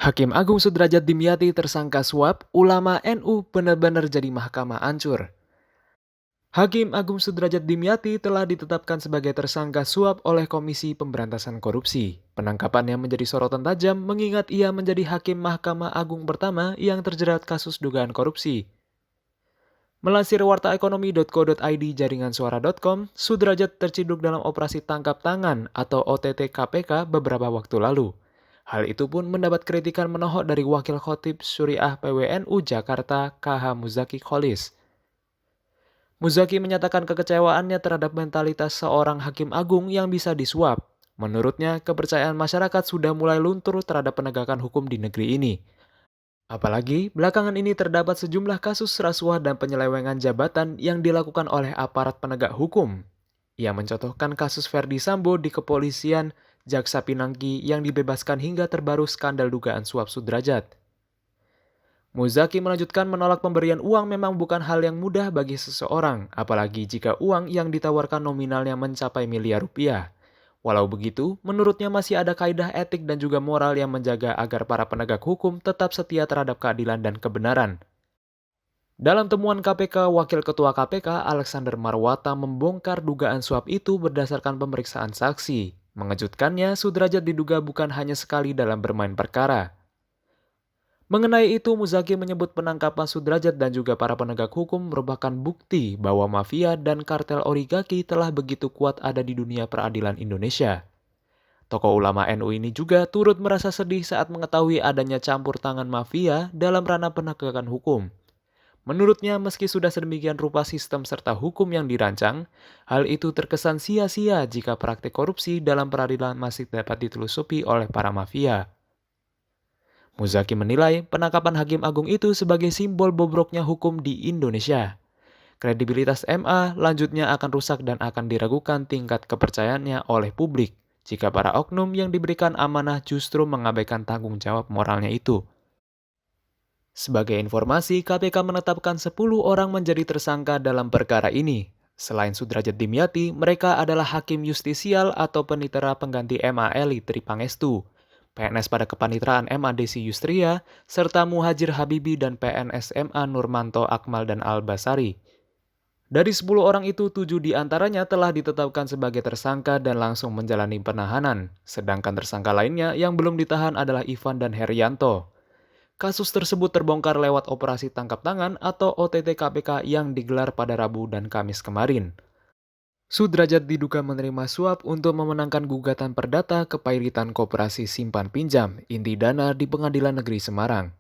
Hakim Agung Sudrajat Dimyati tersangka suap, ulama NU benar-benar jadi mahkamah ancur. Hakim Agung Sudrajat Dimyati telah ditetapkan sebagai tersangka suap oleh Komisi Pemberantasan Korupsi. Penangkapannya menjadi sorotan tajam mengingat ia menjadi Hakim Mahkamah Agung pertama yang terjerat kasus dugaan korupsi. Melansir wartaekonomi.co.id jaringan suara.com, Sudrajat terciduk dalam operasi tangkap tangan atau OTT KPK beberapa waktu lalu. Hal itu pun mendapat kritikan menohok dari Wakil Khotib Syuriah PWNU Jakarta KH Muzaki Kholis. Muzaki menyatakan kekecewaannya terhadap mentalitas seorang hakim agung yang bisa disuap. Menurutnya, kepercayaan masyarakat sudah mulai luntur terhadap penegakan hukum di negeri ini. Apalagi, belakangan ini terdapat sejumlah kasus rasuah dan penyelewengan jabatan yang dilakukan oleh aparat penegak hukum. Ia mencontohkan kasus Verdi Sambo di kepolisian Jaksa Pinangki yang dibebaskan hingga terbaru skandal dugaan suap Sudrajat. Muzaki melanjutkan menolak pemberian uang memang bukan hal yang mudah bagi seseorang, apalagi jika uang yang ditawarkan nominalnya mencapai miliar rupiah. Walau begitu, menurutnya masih ada kaidah etik dan juga moral yang menjaga agar para penegak hukum tetap setia terhadap keadilan dan kebenaran. Dalam temuan KPK, Wakil Ketua KPK Alexander Marwata membongkar dugaan suap itu berdasarkan pemeriksaan saksi. Mengejutkannya, Sudrajat diduga bukan hanya sekali dalam bermain perkara. Mengenai itu, Muzaki menyebut penangkapan Sudrajat dan juga para penegak hukum merupakan bukti bahwa mafia dan kartel oligaki telah begitu kuat ada di dunia peradilan Indonesia. Tokoh ulama NU ini juga turut merasa sedih saat mengetahui adanya campur tangan mafia dalam ranah penegakan hukum. Menurutnya, meski sudah sedemikian rupa sistem serta hukum yang dirancang, hal itu terkesan sia-sia jika praktik korupsi dalam peradilan masih dapat ditelusupi oleh para mafia. Muzaki menilai penangkapan Hakim Agung itu sebagai simbol bobroknya hukum di Indonesia. Kredibilitas MA lanjutnya akan rusak dan akan diragukan tingkat kepercayaannya oleh publik jika para oknum yang diberikan amanah justru mengabaikan tanggung jawab moralnya itu. Sebagai informasi, KPK menetapkan 10 orang menjadi tersangka dalam perkara ini. Selain Sudrajat Dimyati, mereka adalah Hakim Justisial atau Penitera Pengganti MA Eli Tripangestu, PNS pada Kepanitraan MA Desi Yustria, serta Muhajir Habibi dan PNS MA Nurmanto Akmal dan Al-Basari. Dari 10 orang itu, 7 diantaranya telah ditetapkan sebagai tersangka dan langsung menjalani penahanan, sedangkan tersangka lainnya yang belum ditahan adalah Ivan dan Herianto. Kasus tersebut terbongkar lewat operasi tangkap tangan atau OTT KPK yang digelar pada Rabu dan Kamis kemarin. Sudrajat diduga menerima suap untuk memenangkan gugatan perdata kepailitan koperasi simpan pinjam inti dana di Pengadilan Negeri Semarang.